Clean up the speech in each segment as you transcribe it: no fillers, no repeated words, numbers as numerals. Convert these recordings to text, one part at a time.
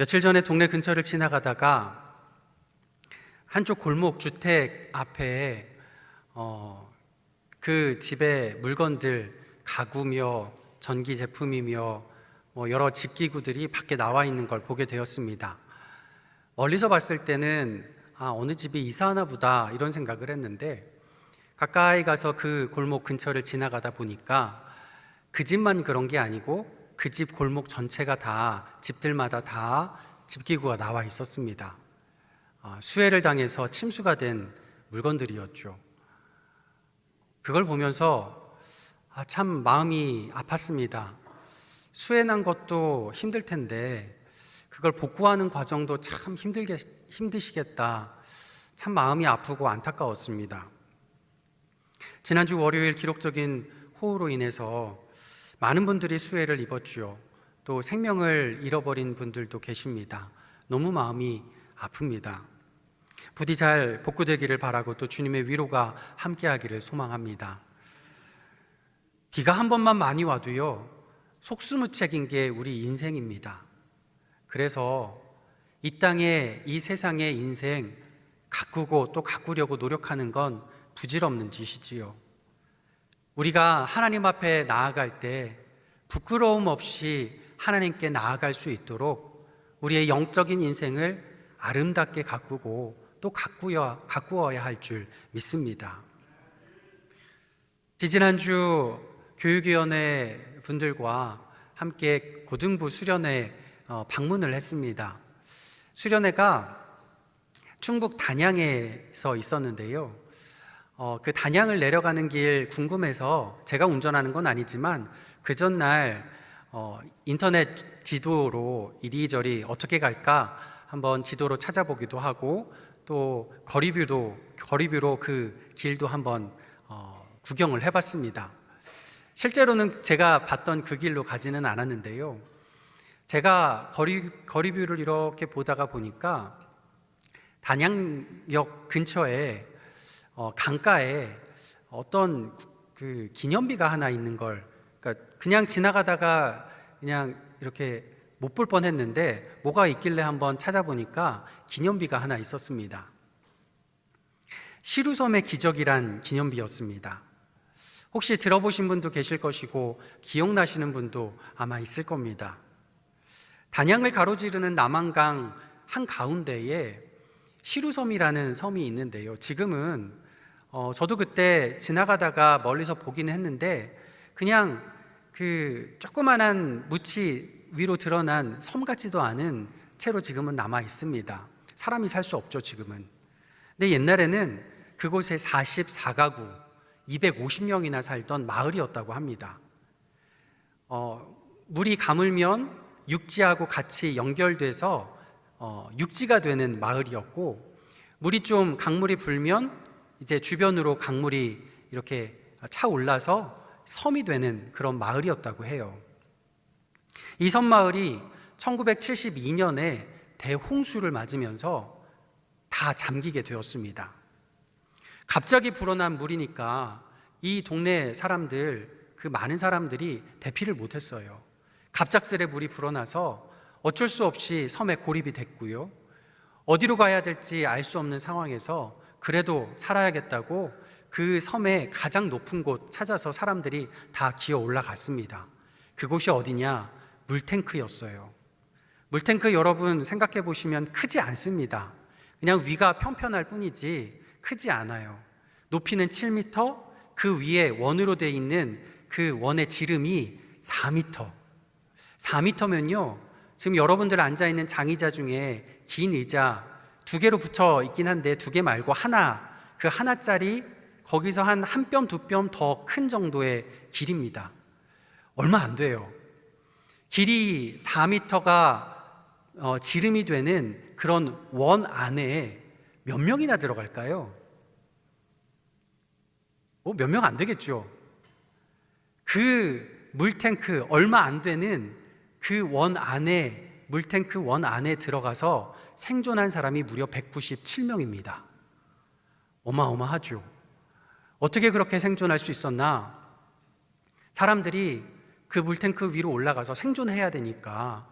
며칠 전에 동네 근처를 지나가다가 한쪽 골목 주택 앞에 그 집의 물건들, 가구며 전기 제품이며 여러 집기구들이 밖에 나와 있는 걸 보게 되었습니다. 멀리서 봤을 때는 어느 집이 이사하나 보다 이런 생각을 했는데, 가까이 가서 그 골목 근처를 지나가다 보니까 그 집만 그런 게 아니고 그 집 골목 전체가 다, 집들마다 다 집기구가 나와 있었습니다. 수해를 당해서 침수가 된 물건들이었죠. 그걸 보면서 참 마음이 아팠습니다. 수해 난 것도 힘들 텐데 그걸 복구하는 과정도 참 힘드시겠다. 참 마음이 아프고 안타까웠습니다. 지난주 월요일 기록적인 호우로 인해서 많은 분들이 수해를 입었죠. 또 생명을 잃어버린 분들도 계십니다. 너무 마음이 아픕니다. 부디 잘 복구되기를 바라고 또 주님의 위로가 함께하기를 소망합니다. 비가 한 번만 많이 와도요, 속수무책인 게 우리 인생입니다. 그래서 이 땅에, 이 세상의 인생 가꾸고 또 가꾸려고 노력하는 건 부질없는 짓이지요. 우리가 하나님 앞에 나아갈 때 부끄러움 없이 하나님께 나아갈 수 있도록 우리의 영적인 인생을 아름답게 가꾸고 또 가꾸어야 할 줄 믿습니다. 지지난주 교육위원회 분들과 함께 고등부 수련회 방문을 했습니다. 수련회가 충북 단양에서 있었는데요. 그 단양을 내려가는 길 궁금해서 제가 운전하는 건 아니지만 그 전날 인터넷 지도로 이리저리 어떻게 갈까 한번 지도로 찾아보기도 하고 또 거리뷰로 그 길도 한번 구경을 해봤습니다. 실제로는 제가 봤던 그 길로 가지는 않았는데요. 제가 거리뷰를 이렇게 보다가 보니까 단양역 근처에 강가에 어떤 그 기념비가 하나 있는 걸, 그러니까 그냥 지나가다가 그냥 이렇게 못 볼 뻔했는데 뭐가 있길래 한번 찾아보니까 기념비가 하나 있었습니다. 시루섬의 기적이란 기념비였습니다. 혹시 들어보신 분도 계실 것이고 기억나시는 분도 아마 있을 겁니다. 단양을 가로지르는 남한강 한가운데에 시루섬이라는 섬이 있는데요. 지금은 저도 그때 지나가다가 멀리서 보기는 했는데 그냥 그 조그만한 묻이 위로 드러난 섬 같지도 않은 채로 지금은 남아 있습니다. 사람이 살 수 없죠, 지금은. 근데 옛날에는 그곳에 44가구 250명이나 살던 마을이었다고 합니다. 물이 가물면 육지하고 같이 연결돼서 육지가 되는 마을이었고, 물이 좀 강물이 불면 이제 주변으로 강물이 이렇게 차올라서 섬이 되는 그런 마을이었다고 해요. 이 섬마을이 1972년에 대홍수를 맞으면서 다 잠기게 되었습니다. 갑자기 불어난 물이니까 이 동네 사람들, 그 많은 사람들이 대피를 못했어요. 갑작스레 물이 불어나서 어쩔 수 없이 섬에 고립이 됐고요. 어디로 가야 될지 알 수 없는 상황에서 그래도 살아야겠다고 그 섬의 가장 높은 곳 찾아서 사람들이 다 기어 올라갔습니다. 그곳이 어디냐? 물탱크였어요. 물탱크 여러분 생각해 보시면 크지 않습니다. 그냥 위가 평평할 뿐이지 크지 않아요. 높이는 7m, 그 위에 원으로 되어 있는 그 원의 지름이 4m. 4m면요, 지금 여러분들 앉아있는 장의자 중에 긴 의자 2개로 붙어 있긴 한데 2개 말고 하나, 그 하나짜리 거기서 한 뼘, 2뼘 더 큰 정도의 길입니다. 얼마 안 돼요. 길이 4m가 지름이 되는 그런 원 안에 몇 명이나 들어갈까요? 몇 명 안 되겠죠. 그 물탱크 얼마 안 되는 그 원 안에, 물탱크 원 안에 들어가서 생존한 사람이 무려 197명입니다. 어마어마하죠. 어떻게 그렇게 생존할 수 있었나? 사람들이 그 물탱크 위로 올라가서 생존해야 되니까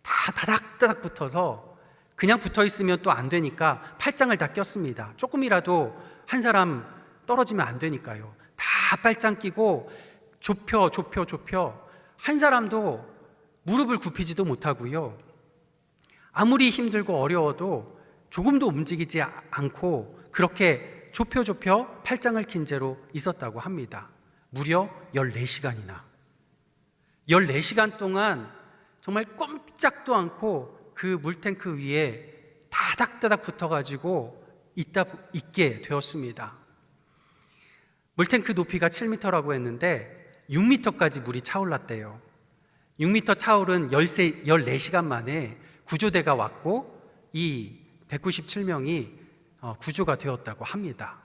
다 다닥다닥 붙어서 그냥 붙어 있으면 또 안 되니까 팔짱을 다 꼈습니다. 조금이라도 한 사람 떨어지면 안 되니까요. 다 팔짱 끼고 좁혀 한 사람도 무릎을 굽히지도 못하고요. 아무리 힘들고 어려워도 조금도 움직이지 않고 그렇게 좁혀 팔짱을 낀 채로 있었다고 합니다. 무려 14시간이나. 14시간 동안 정말 꼼짝도 않고 그 물탱크 위에 다닥다닥 붙어가지고 있게 되었습니다. 물탱크 높이가 7m라고 했는데 6m까지 물이 차올랐대요. 6m 차오른 14시간 만에 구조대가 왔고 이 197명이 구조가 되었다고 합니다.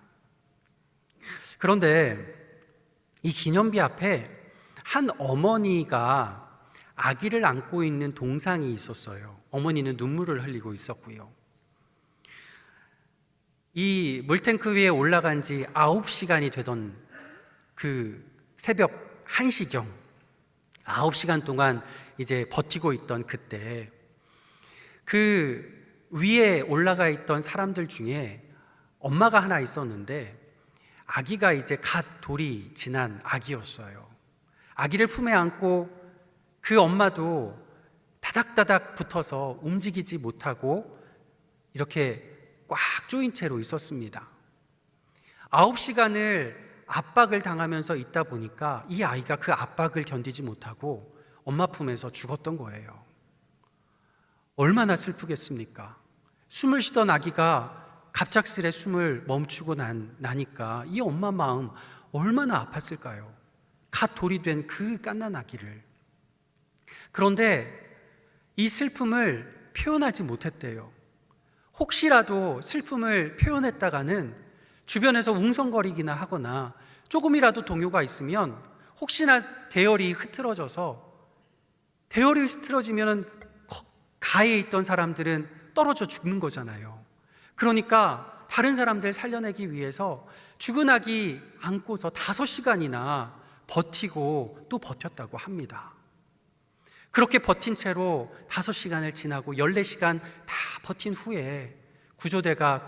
그런데 이 기념비 앞에 한 어머니가 아기를 안고 있는 동상이 있었어요. 어머니는 눈물을 흘리고 있었고요. 이 물탱크 위에 올라간 지 9시간이 되던 그 새벽 1시경 9시간 동안 이제 버티고 있던 그때 그 위에 올라가 있던 사람들 중에 엄마가 하나 있었는데 아기가 이제 갓 돌이 지난 아기였어요. 아기를 품에 안고 그 엄마도 다닥다닥 붙어서 움직이지 못하고 이렇게 꽉 조인 채로 있었습니다. 9시간을 압박을 당하면서 있다 보니까 이 아이가 그 압박을 견디지 못하고 엄마 품에서 죽었던 거예요. 얼마나 슬프겠습니까? 숨을 쉬던 아기가 갑작스레 숨을 멈추고 나니까 이 엄마 마음 얼마나 아팠을까요? 갓 돌이 된 그 갓난 아기를. 그런데 이 슬픔을 표현하지 못했대요. 혹시라도 슬픔을 표현했다가는 주변에서 웅성거리기나 하거나 조금이라도 동요가 있으면 혹시나 대열이 흐트러져서 대열이 흐트러지면 가에 있던 사람들은 떨어져 죽는 거잖아요. 그러니까 다른 사람들 살려내기 위해서 죽은 아기 안고서 5시간이나 버티고 또 버텼다고 합니다. 그렇게 버틴 채로 5시간을 지나고 14시간 다 버틴 후에 구조대가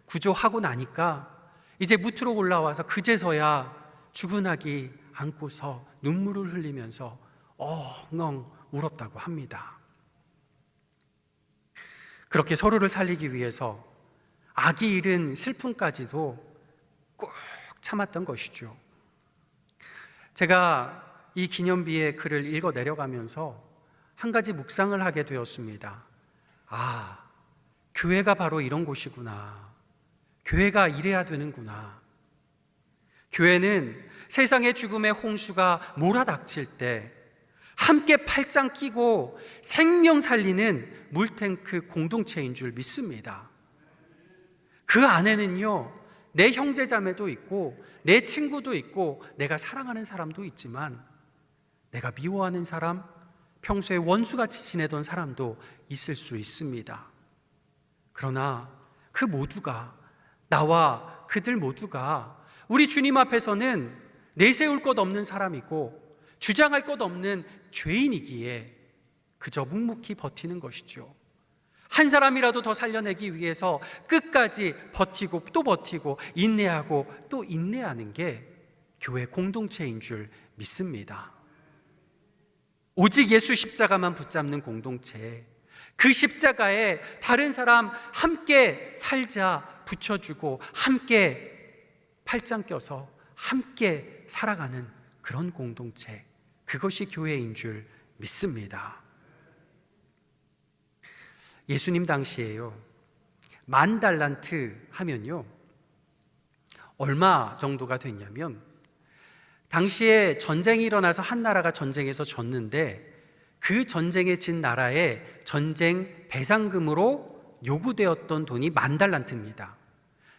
구조하고 나니까 이제 무트로 올라와서 그제서야 죽은 아기 안고서 눈물을 흘리면서 엉엉 울었다고 합니다. 그렇게 서로를 살리기 위해서 아기 잃은 슬픔까지도 꾹 참았던 것이죠. 제가 이 기념비의 글을 읽어 내려가면서 한 가지 묵상을 하게 되었습니다. 교회가 바로 이런 곳이구나. 교회가 이래야 되는구나. 교회는 세상의 죽음의 홍수가 몰아닥칠 때 함께 팔짱 끼고 생명 살리는 물탱크 공동체인 줄 믿습니다. 그 안에는요, 내 형제자매도 있고 내 친구도 있고 내가 사랑하는 사람도 있지만 내가 미워하는 사람, 평소에 원수같이 지내던 사람도 있을 수 있습니다. 그러나 그 모두가, 나와 그들 모두가 우리 주님 앞에서는 내세울 것 없는 사람이고 주장할 것 없는 죄인이기에 그저 묵묵히 버티는 것이죠. 한 사람이라도 더 살려내기 위해서 끝까지 버티고 또 버티고 인내하고 또 인내하는 게 교회 공동체인 줄 믿습니다. 오직 예수 십자가만 붙잡는 공동체, 그 십자가에 다른 사람 함께 살자 붙여주고 함께 팔짱 껴서 함께 살아가는 그런 공동체, 그것이 교회인 줄 믿습니다. 예수님 당시에요, 10,000달란트 하면요 얼마 정도가 됐냐면, 당시에 전쟁이 일어나서 한 나라가 전쟁에서 졌는데 그 전쟁에 진 나라의 전쟁 배상금으로 요구되었던 돈이 10,000달란트입니다.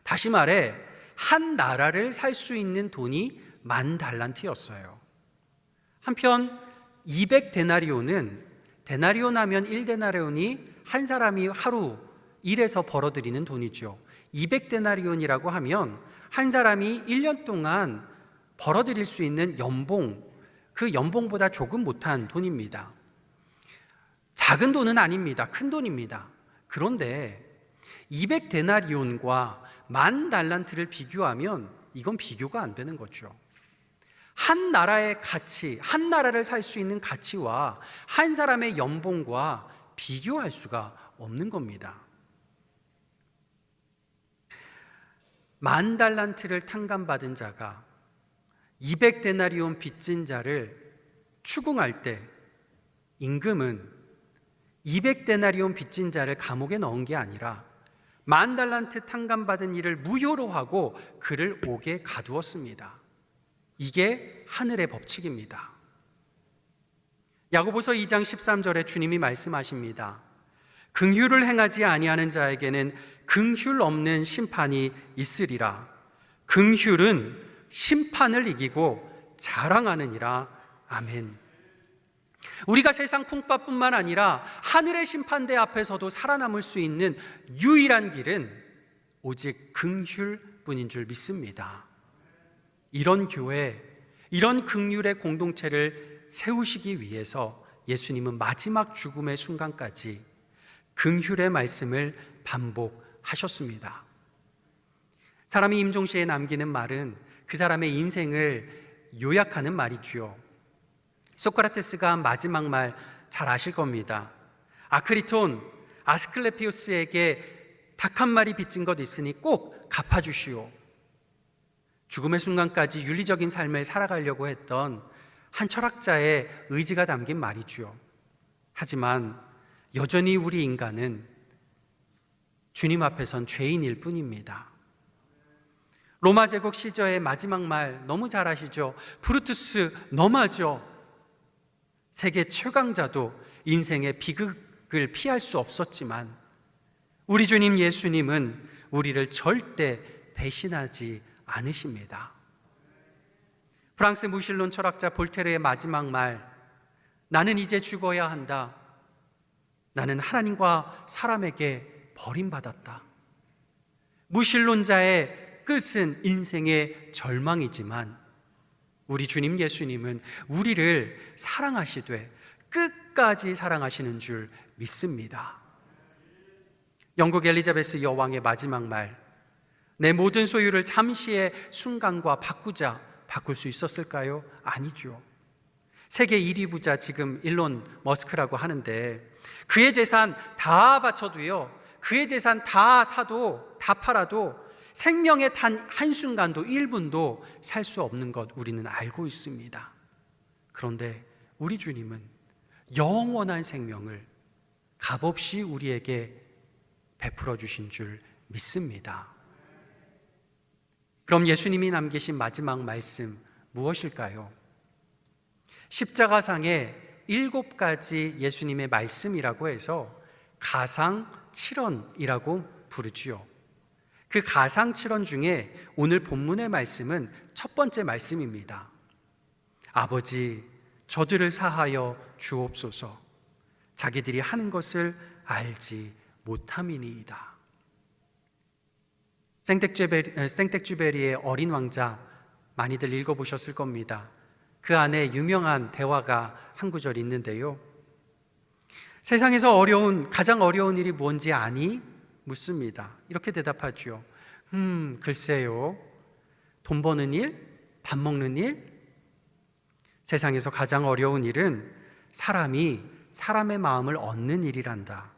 다시 말해 한 나라를 살 수 있는 돈이 10,000달란트였어요. 한편 200데나리온은, 데나리온 하면 1데나리온이 한 사람이 하루 일해서 벌어들이는 돈이죠. 200데나리온이라고 하면 한 사람이 1년 동안 벌어들일 수 있는 연봉, 그 연봉보다 조금 못한 돈입니다. 작은 돈은 아닙니다. 큰 돈입니다. 그런데 200데나리온과 10,000달란트를 비교하면 이건 비교가 안 되는 거죠. 한 나라의 가치, 한 나라를 살 수 있는 가치와 한 사람의 연봉과 비교할 수가 없는 겁니다. 10,000달란트를 탕감받은 자가 200데나리온 빚진 자를 추궁할 때 임금은 200데나리온 빚진 자를 감옥에 넣은 게 아니라 10,000달란트 탕감받은 이를 무효로 하고 그를 옥에 가두었습니다. 이게 하늘의 법칙입니다. 야고보서 2장 13절에 주님이 말씀하십니다. 긍휼을 행하지 아니하는 자에게는 긍휼 없는 심판이 있으리라. 긍휼은 심판을 이기고 자랑하느니라. 아멘. 우리가 세상 풍파뿐만 아니라 하늘의 심판대 앞에서도 살아남을 수 있는 유일한 길은 오직 긍휼뿐인 줄 믿습니다. 이런 교회, 이런 긍휼의 공동체를 세우시기 위해서 예수님은 마지막 죽음의 순간까지 긍휼의 말씀을 반복하셨습니다. 사람이 임종시에 남기는 말은 그 사람의 인생을 요약하는 말이지요. 소크라테스가 한 마지막 말 잘 아실 겁니다. 아크리톤, 아스클레피오스에게 닭 한 마리 빚진 것 있으니 꼭 갚아주시오. 죽음의 순간까지 윤리적인 삶을 살아가려고 했던 한 철학자의 의지가 담긴 말이지요. 하지만 여전히 우리 인간은 주님 앞에선 죄인일 뿐입니다. 로마 제국 시저의 마지막 말 너무 잘 아시죠? 브루투스 너마죠. 세계 최강자도 인생의 비극을 피할 수 없었지만 우리 주님 예수님은 우리를 절대 배신하지 않으십니다. 프랑스 무신론 철학자 볼테르의 마지막 말, 나는 이제 죽어야 한다. 나는 하나님과 사람에게 버림받았다. 무신론자의 끝은 인생의 절망이지만 우리 주님 예수님은 우리를 사랑하시되 끝까지 사랑하시는 줄 믿습니다. 영국 엘리자베스 여왕의 마지막 말, 내 모든 소유를 잠시의 순간과 바꿀 수 있었을까요? 아니죠. 세계 1위 부자 지금 일론 머스크라고 하는데 그의 재산 다 바쳐도요, 그의 재산 다 사도 다 팔아도 생명의 단 한순간도 1분도 살 수 없는 것 우리는 알고 있습니다. 그런데 우리 주님은 영원한 생명을 값없이 우리에게 베풀어 주신 줄 믿습니다. 그럼 예수님이 남기신 마지막 말씀 무엇일까요? 십자가상의 7가지 예수님의 말씀이라고 해서 가상칠언이라고 부르지요. 그 가상칠언 중에 오늘 본문의 말씀은 첫 번째 말씀입니다. 아버지, 저들을 사하여 주옵소서. 자기들이 하는 것을 알지 못함이니이다. 생텍쥐베리의 어린 왕자 많이들 읽어보셨을 겁니다. 그 안에 유명한 대화가 한 구절 있는데요. 세상에서 가장 어려운 일이 뭔지 아니? 묻습니다. 이렇게 대답하죠. 글쎄요. 돈 버는 일? 밥 먹는 일? 세상에서 가장 어려운 일은 사람이 사람의 마음을 얻는 일이란다.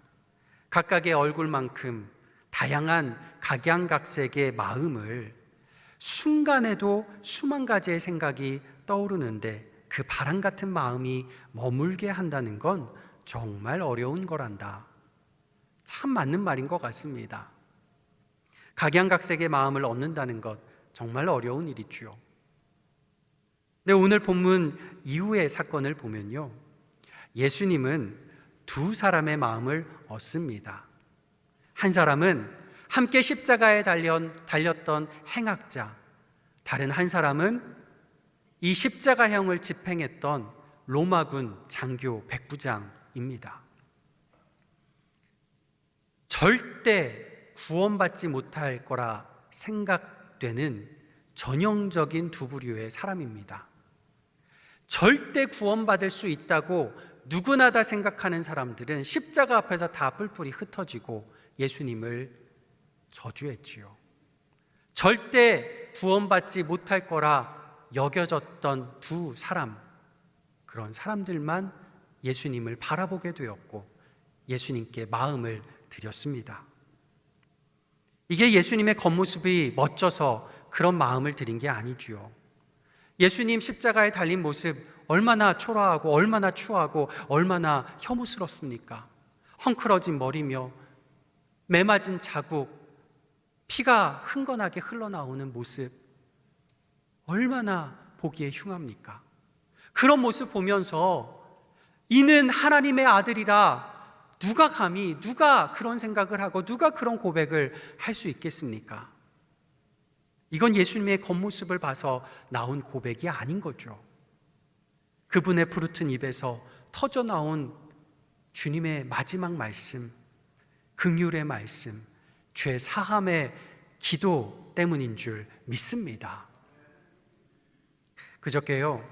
각각의 얼굴만큼 다양한 각양각색의 마음을 순간에도 수만 가지의 생각이 떠오르는데 그 바람 같은 마음이 머물게 한다는 건 정말 어려운 거란다. 참 맞는 말인 것 같습니다. 각양각색의 마음을 얻는다는 것 정말 어려운 일이죠. 네, 오늘 본문 이후의 사건을 보면요, 예수님은 두 사람의 마음을 얻습니다. 한 사람은 함께 십자가에 달렸던 행악자, 다른 한 사람은 이 십자가형을 집행했던 로마군 장교 백부장입니다. 절대 구원받지 못할 거라 생각되는 전형적인 두 부류의 사람입니다. 절대 구원받을 수 있다고 누구나 다 생각하는 사람들은 십자가 앞에서 다 뿔뿔이 흩어지고 예수님을 저주했지요. 절대 구원받지 못할 거라 여겨졌던 두 사람, 그런 사람들만 예수님을 바라보게 되었고 예수님께 마음을 드렸습니다. 이게 예수님의 겉모습이 멋져서 그런 마음을 드린 게 아니지요. 예수님 십자가에 달린 모습 얼마나 초라하고 얼마나 추하고 얼마나 혐오스럽습니까? 헝클어진 머리며 매맞은 자국, 피가 흥건하게 흘러나오는 모습 얼마나 보기에 흉합니까? 그런 모습 보면서 이는 하나님의 아들이라 누가 감히, 누가 그런 생각을 하고 누가 그런 고백을 할 수 있겠습니까? 이건 예수님의 겉모습을 봐서 나온 고백이 아닌 거죠. 그분의 부르튼 입에서 터져 나온 주님의 마지막 말씀, 긍휼의 말씀, 죄 사함의 기도 때문인 줄 믿습니다. 그저께요,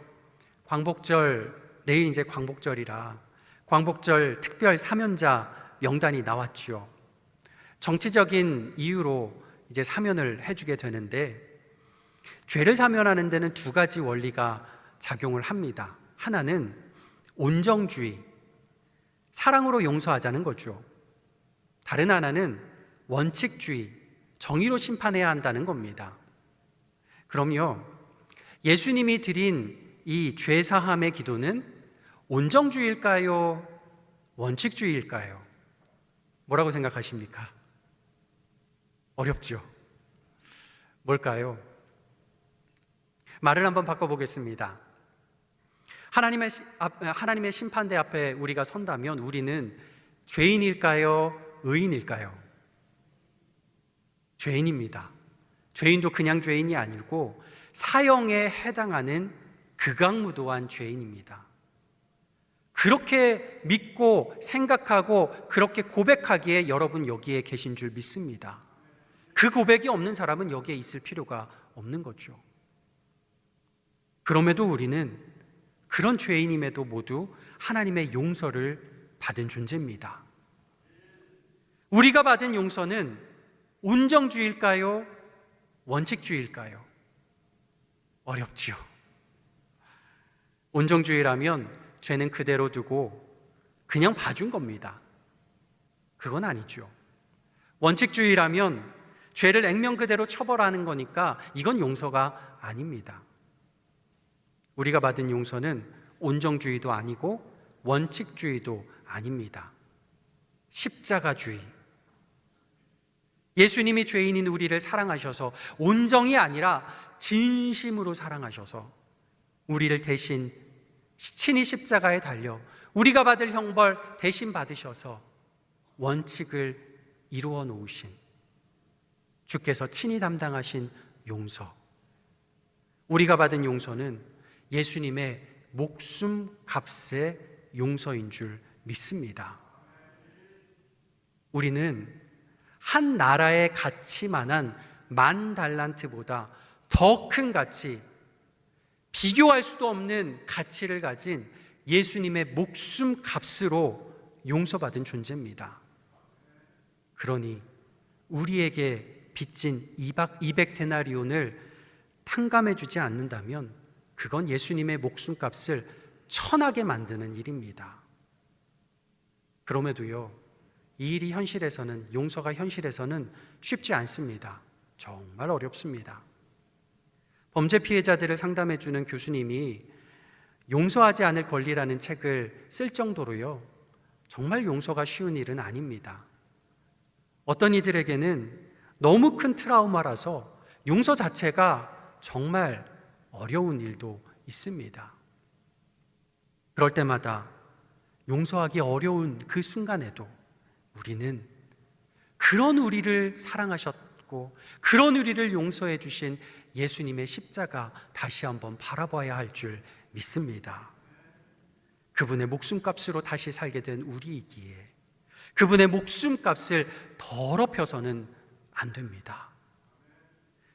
광복절, 내일 이제 광복절이라 광복절 특별 사면자 명단이 나왔지요. 정치적인 이유로 이제 사면을 해주게 되는데, 죄를 사면하는 데는 두 가지 원리가 작용을 합니다. 하나는 온정주의, 사랑으로 용서하자는 거죠. 다른 하나는 원칙주의, 정의로 심판해야 한다는 겁니다. 그럼요, 예수님이 드린 이 죄사함의 기도는 온정주의일까요? 원칙주의일까요? 뭐라고 생각하십니까? 어렵죠? 뭘까요? 말을 한번 바꿔보겠습니다. 하나님의 심판대 앞에 우리가 선다면 우리는 죄인일까요? 의인일까요? 죄인입니다. 죄인도 그냥 죄인이 아니고 사형에 해당하는 극악무도한 죄인입니다. 그렇게 믿고 생각하고 그렇게 고백하기에 여러분 여기에 계신 줄 믿습니다. 그 고백이 없는 사람은 여기에 있을 필요가 없는 거죠. 그럼에도 우리는 그런 죄인임에도 모두 하나님의 용서를 받은 존재입니다. 우리가 받은 용서는 온정주의일까요? 원칙주의일까요? 어렵지요. 온정주의라면 죄는 그대로 두고 그냥 봐준 겁니다. 그건 아니죠. 원칙주의라면 죄를 액면 그대로 처벌하는 거니까 이건 용서가 아닙니다. 우리가 받은 용서는 온정주의도 아니고 원칙주의도 아닙니다. 십자가주의. 예수님이 죄인인 우리를 사랑하셔서 온정이 아니라 진심으로 사랑하셔서 우리를 대신 친히 십자가에 달려 우리가 받을 형벌 대신 받으셔서 원칙을 이루어 놓으신 주께서 친히 담당하신 용서, 우리가 받은 용서는 예수님의 목숨 값의 용서인 줄 믿습니다. 우리는 한 나라의 가치만한 10,000달란트보다 더 큰 가치, 비교할 수도 없는 가치를 가진 예수님의 목숨 값으로 용서받은 존재입니다. 그러니 우리에게 빚진 200데나리온을 탕감해 주지 않는다면 그건 예수님의 목숨 값을 천하게 만드는 일입니다. 그럼에도요, 이 일이 현실에서는, 용서가 현실에서는 쉽지 않습니다. 정말 어렵습니다. 범죄 피해자들을 상담해 주는 교수님이 용서하지 않을 권리라는 책을 쓸 정도로요, 정말 용서가 쉬운 일은 아닙니다. 어떤 이들에게는 너무 큰 트라우마라서 용서 자체가 정말 어려운 일도 있습니다. 그럴 때마다 용서하기 어려운 그 순간에도 우리는 그런 우리를 사랑하셨고 그런 우리를 용서해 주신 예수님의 십자가 다시 한번 바라봐야 할 줄 믿습니다. 그분의 목숨값으로 다시 살게 된 우리이기에 그분의 목숨값을 더럽혀서는 안 됩니다.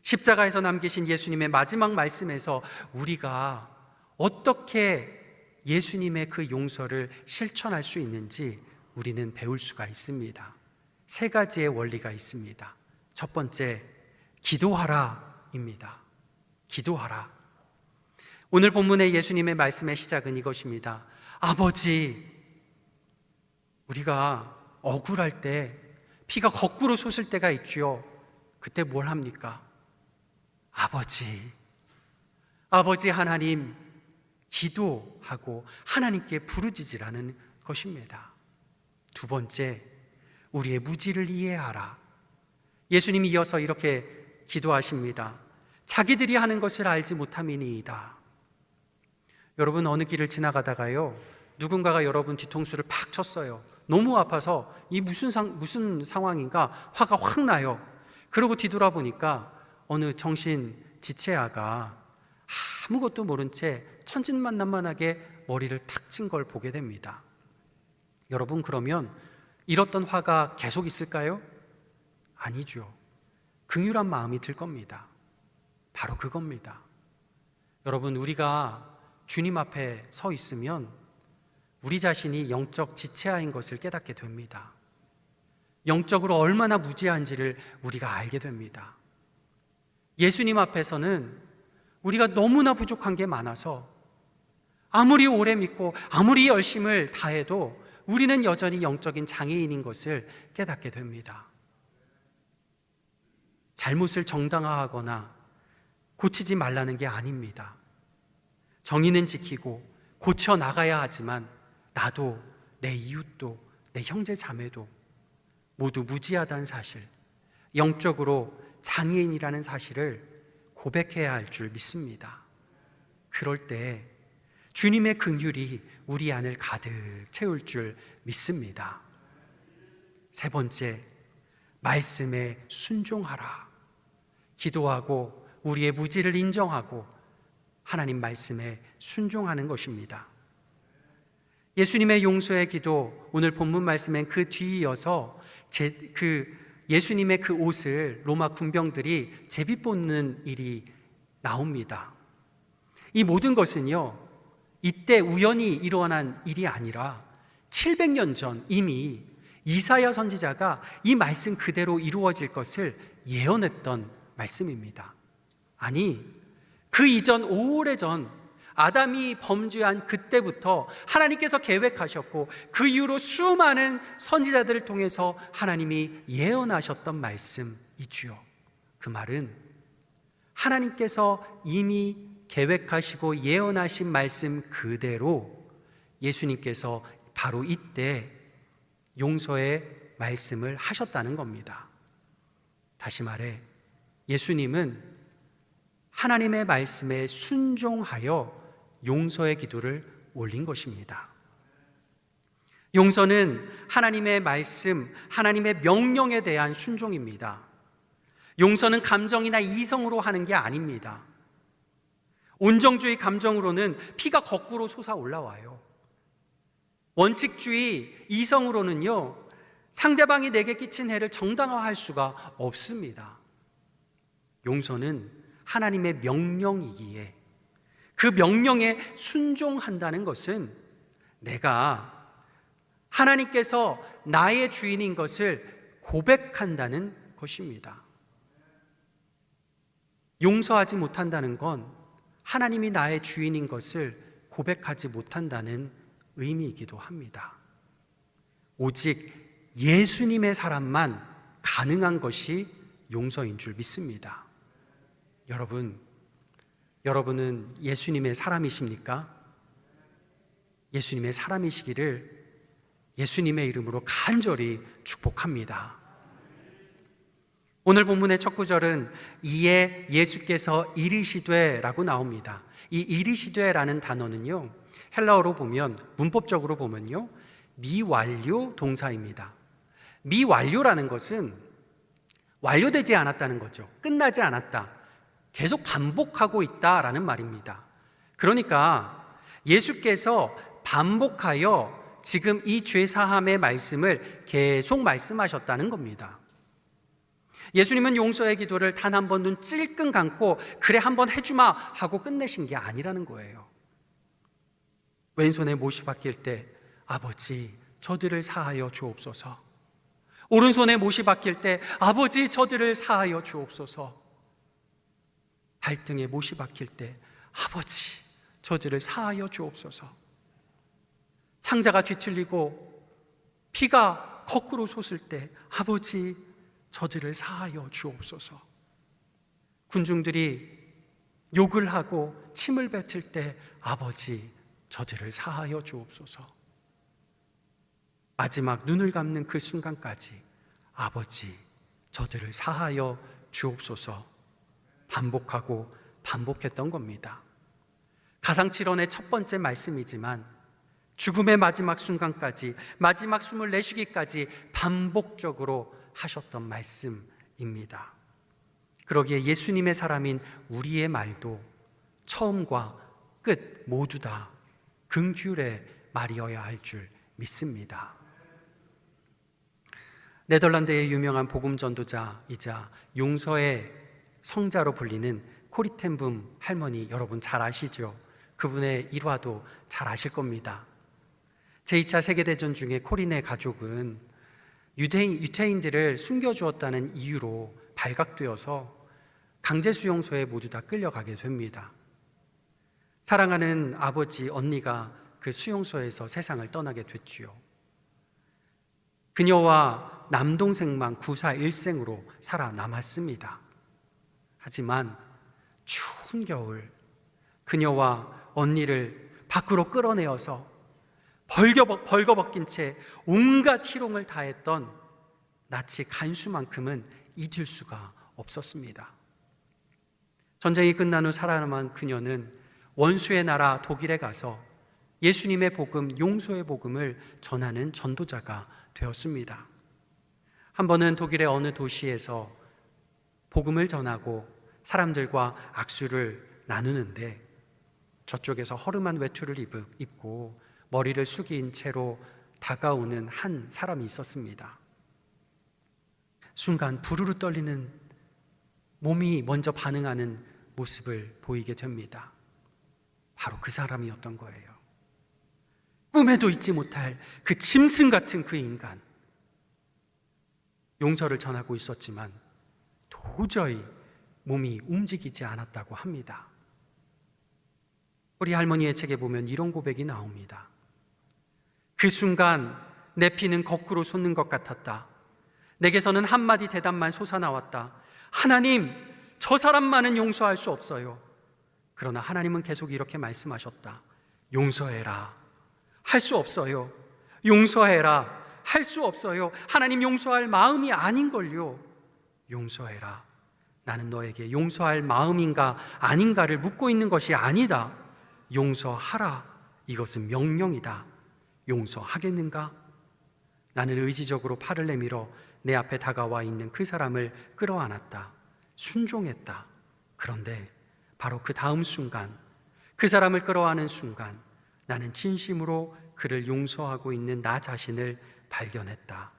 십자가에서 남기신 예수님의 마지막 말씀에서 우리가 어떻게 예수님의 그 용서를 실천할 수 있는지 우리는 배울 수가 있습니다. 세 가지의 원리가 있습니다. 첫 번째, 기도하라입니다. 기도하라. 오늘 본문의 예수님의 말씀의 시작은 이것입니다. 아버지, 우리가 억울할 때 피가 거꾸로 솟을 때가 있지요. 그때 뭘 합니까? 아버지 하나님, 기도하고 하나님께 부르짖으라는 것입니다. 두 번째, 우리의 무지를 이해하라. 예수님이 이어서 이렇게 기도하십니다. 자기들이 하는 것을 알지 못함이니이다. 여러분, 어느 길을 지나가다가요, 누군가가 여러분 뒤통수를 팍 쳤어요. 너무 아파서 이 무슨 상황인가 화가 확 나요. 그러고 뒤돌아보니까 어느 정신 지체아가 아무것도 모른 채 천진난만하게 머리를 탁 친 걸 보게 됩니다. 여러분, 그러면 잃었던 화가 계속 있을까요? 아니죠. 긍휼한 마음이 들 겁니다. 바로 그겁니다. 여러분, 우리가 주님 앞에 서 있으면 우리 자신이 영적 지체아인 것을 깨닫게 됩니다. 영적으로 얼마나 무지한지를 우리가 알게 됩니다. 예수님 앞에서는 우리가 너무나 부족한 게 많아서 아무리 오래 믿고 아무리 열심을 다해도 우리는 여전히 영적인 장애인인 것을 깨닫게 됩니다. 잘못을 정당화하거나 고치지 말라는 게 아닙니다. 정의는 지키고 고쳐 나가야 하지만 나도, 내 이웃도, 내 형제 자매도 모두 무지하다는 사실, 영적으로 장애인이라는 사실을 고백해야 할 줄 믿습니다. 그럴 때 주님의 긍휼이 우리 안을 가득 채울 줄 믿습니다. 세 번째, 말씀에 순종하라. 기도하고 우리의 무지를 인정하고 하나님 말씀에 순종하는 것입니다. 예수님의 용서의 기도, 오늘 본문 말씀엔 그 뒤이어서 예수님의 그 옷을 로마 군병들이 제비 뽑는 일이 나옵니다. 이 모든 것은요, 이때 우연히 일어난 일이 아니라 700년 전 이미 이사야 선지자가 이 말씀 그대로 이루어질 것을 예언했던 말씀입니다. 아니, 그 이전 오래전 아담이 범죄한 그때부터 하나님께서 계획하셨고 그 이후로 수많은 선지자들을 통해서 하나님이 예언하셨던 말씀이지요. 그 말은 하나님께서 이미 계획하시고 예언하신 말씀 그대로 예수님께서 바로 이때 용서의 말씀을 하셨다는 겁니다. 다시 말해, 예수님은 하나님의 말씀에 순종하여 용서의 기도를 올린 것입니다. 용서는 하나님의 말씀, 하나님의 명령에 대한 순종입니다. 용서는 감정이나 이성으로 하는 게 아닙니다. 온정주의 감정으로는 피가 거꾸로 솟아 올라와요. 원칙주의 이성으로는요, 상대방이 내게 끼친 해를 정당화할 수가 없습니다. 용서는 하나님의 명령이기에 그 명령에 순종한다는 것은 내가 하나님께서 나의 주인인 것을 고백한다는 것입니다. 용서하지 못한다는 건 하나님이 나의 주인인 것을 고백하지 못한다는 의미이기도 합니다. 오직 예수님의 사람만 가능한 것이 용서인 줄 믿습니다. 여러분은 예수님의 사람이십니까? 예수님의 사람이시기를 예수님의 이름으로 간절히 축복합니다. 오늘 본문의 첫 구절은 이에 예수께서 이르시되 라고 나옵니다. 이 이르시되라는 단어는요, 헬라어로 보면, 문법적으로 보면요, 미완료 동사입니다. 미완료라는 것은 완료되지 않았다는 거죠. 끝나지 않았다. 계속 반복하고 있다라는 말입니다. 그러니까 예수께서 반복하여 지금 이 죄사함의 말씀을 계속 말씀하셨다는 겁니다. 예수님은 용서의 기도를 단 한 번 눈 찔끔 감고 그래 한번 해주마 하고 끝내신 게 아니라는 거예요. 왼손에 못이 박힐 때 아버지 저들을 사하여 주옵소서. 오른손에 못이 박힐 때 아버지 저들을 사하여 주옵소서. 발등에 못이 박힐 때 아버지 저들을 사하여 주옵소서. 창자가 뒤틀리고 피가 거꾸로 솟을 때 아버지 저들을 사하여 주옵소서. 군중들이 욕을 하고 침을 뱉을 때 아버지 저들을 사하여 주옵소서. 마지막 눈을 감는 그 순간까지 아버지 저들을 사하여 주옵소서. 반복하고 반복했던 겁니다. 가상칠언의 첫 번째 말씀이지만 죽음의 마지막 순간까지, 마지막 숨을 내쉬기까지 반복적으로 하셨던 말씀입니다. 그러기에 예수님의 사람인 우리의 말도 처음과 끝 모두 다 긍휼의 말이어야 할 줄 믿습니다. 네덜란드의 유명한 복음 전도자이자 용서의 성자로 불리는 코리 텐 붐 할머니 여러분 잘 아시죠? 그분의 일화도 잘 아실 겁니다. 제2차 세계대전 중에 코린의 가족은 유태인들을 숨겨주었다는 이유로 발각되어서 강제수용소에 모두 다 끌려가게 됩니다. 사랑하는 아버지, 언니가 그 수용소에서 세상을 떠나게 됐지요. 그녀와 남동생만 구사 일생으로 살아남았습니다. 하지만 추운 겨울 그녀와 언니를 밖으로 끌어내어서 벌거벗긴 채 온갖 희롱을 다했던 나치 간수만큼은 잊을 수가 없었습니다. 전쟁이 끝난 후 살아남은 그녀는 원수의 나라 독일에 가서 예수님의 복음, 용서의 복음을 전하는 전도자가 되었습니다. 한 번은 독일의 어느 도시에서 복음을 전하고 사람들과 악수를 나누는데 저쪽에서 허름한 외투를 입고 머리를 숙인 채로 다가오는 한 사람이 있었습니다. 순간 부르르 떨리는 몸이 먼저 반응하는 모습을 보이게 됩니다. 바로 그 사람이었던 거예요. 꿈에도 잊지 못할 그 짐승 같은 그 인간. 용서를 전하고 있었지만 도저히 몸이 움직이지 않았다고 합니다. 우리 할머니의 책에 보면 이런 고백이 나옵니다. 그 순간 내 피는 거꾸로 솟는 것 같았다. 내게서는 한마디 대답만 솟아나왔다. 하나님, 저 사람만은 용서할 수 없어요. 그러나 하나님은 계속 이렇게 말씀하셨다. 용서해라. 할 수 없어요. 용서해라. 할 수 없어요. 하나님 용서할 마음이 아닌걸요. 용서해라. 나는 너에게 용서할 마음인가 아닌가를 묻고 있는 것이 아니다. 용서하라. 이것은 명령이다. 용서하겠는가? 나는 의지적으로 팔을 내밀어 내 앞에 다가와 있는 그 사람을 끌어안았다. 순종했다. 그런데 바로 그 다음 순간, 그 사람을 끌어안은 순간 나는 진심으로 그를 용서하고 있는 나 자신을 발견했다.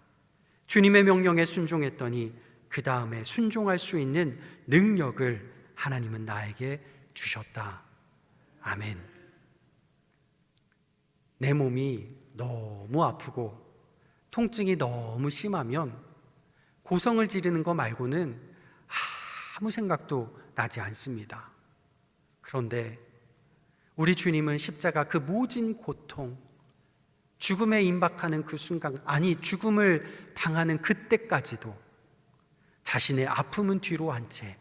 주님의 명령에 순종했더니 그 다음에 순종할 수 있는 능력을 하나님은 나에게 주셨다. 아멘. 내 몸이 너무 아프고 통증이 너무 심하면 고성을 지르는 거 말고는 아무 생각도 나지 않습니다. 그런데 우리 주님은 십자가 그 모진 고통, 죽음에 임박하는 그 순간, 아니 죽음을 당하는 그때까지도 자신의 아픔은 뒤로 한 채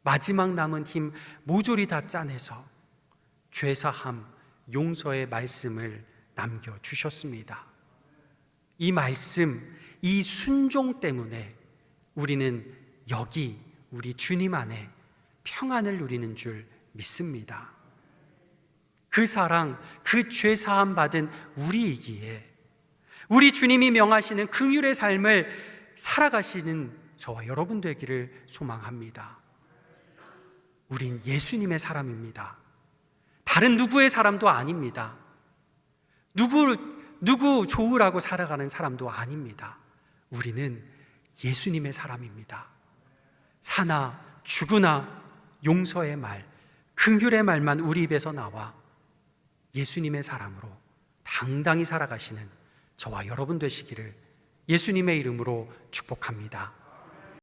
마지막 남은 힘 모조리 다 짜내서 죄사함, 용서의 말씀을 남겨주셨습니다. 이 말씀, 이 순종 때문에 우리는 여기 우리 주님 안에 평안을 누리는 줄 믿습니다. 그 사랑, 그 죄사함 받은 우리이기에 우리 주님이 명하시는 긍휼의 삶을 살아가시는 저와 여러분 되기를 소망합니다. 우린 예수님의 사람입니다. 다른 누구의 사람도 아닙니다. 누구 좋으라고 살아가는 사람도 아닙니다. 우리는 예수님의 사람입니다. 사나 죽으나 용서의 말, 긍휼의 말만 우리 입에서 나와 예수님의 사람으로 당당히 살아가시는 저와 여러분 되시기를 예수님의 이름으로 축복합니다.